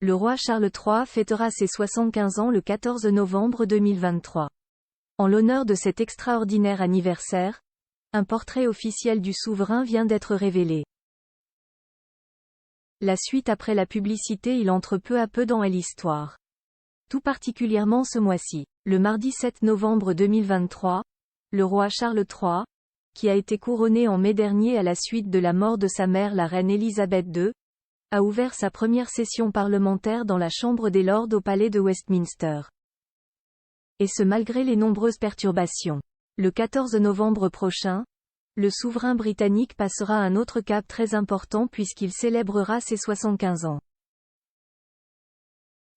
Le roi Charles III fêtera ses 75 ans le 14 novembre 2023. En l'honneur de cet extraordinaire anniversaire, un portrait officiel du souverain vient d'être révélé. La suite après la publicité. Il entre peu à peu dans l'histoire. Tout particulièrement ce mois-ci. Le mardi 7 novembre 2023, le roi Charles III, qui a été couronné en mai dernier à la suite de la mort de sa mère la reine Élisabeth II, a ouvert sa première session parlementaire dans la Chambre des Lords au palais de Westminster. Et ce malgré les nombreuses perturbations. Le 14 novembre prochain, le souverain britannique passera un autre cap très important puisqu'il célébrera ses 75 ans.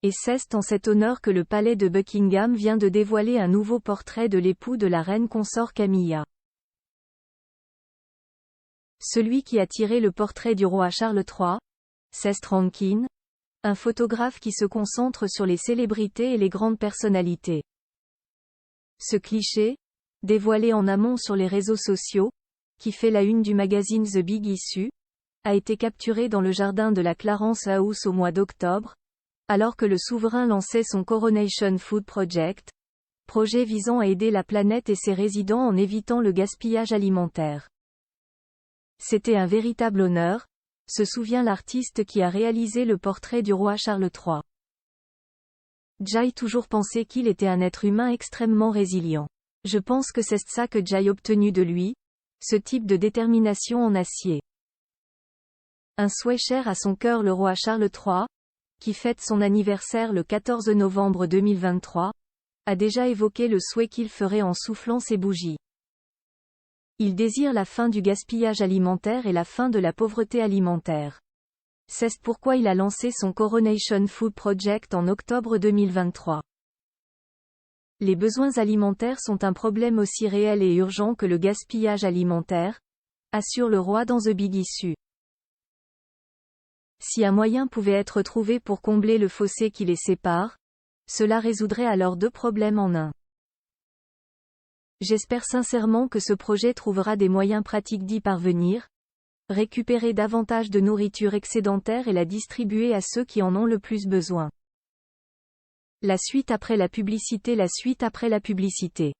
Et c'est en cet honneur que le palais de Buckingham vient de dévoiler un nouveau portrait de l'époux de la reine consort Camilla. Celui qui a tiré le portrait du roi Charles III, c'est Rankin, un photographe qui se concentre sur les célébrités et les grandes personnalités. Ce cliché, dévoilé en amont sur les réseaux sociaux, qui fait la une du magazine The Big Issue, a été capturé dans le jardin de la Clarence House au mois d'octobre, alors que le souverain lançait son Coronation Food Project, projet visant à aider la planète et ses résidents en évitant le gaspillage alimentaire. C'était un véritable honneur, se souvient l'artiste qui a réalisé le portrait du roi Charles III. J'ai toujours pensé qu'il était un être humain extrêmement résilient. Je pense que c'est ça que j'ai obtenu de lui, ce type de détermination en acier. Un souhait cher à son cœur. Le roi Charles III, qui fête son anniversaire le 14 novembre 2023, a déjà évoqué le souhait qu'il ferait en soufflant ses bougies. Il désire la fin du gaspillage alimentaire et la fin de la pauvreté alimentaire. C'est pourquoi il a lancé son Coronation Food Project en octobre 2023. Les besoins alimentaires sont un problème aussi réel et urgent que le gaspillage alimentaire, assure le roi dans The Big Issue. Si un moyen pouvait être trouvé pour combler le fossé qui les sépare, cela résoudrait alors deux problèmes en un. J'espère sincèrement que ce projet trouvera des moyens pratiques d'y parvenir, récupérer davantage de nourriture excédentaire et la distribuer à ceux qui en ont le plus besoin. La suite après la publicité. La suite après la publicité.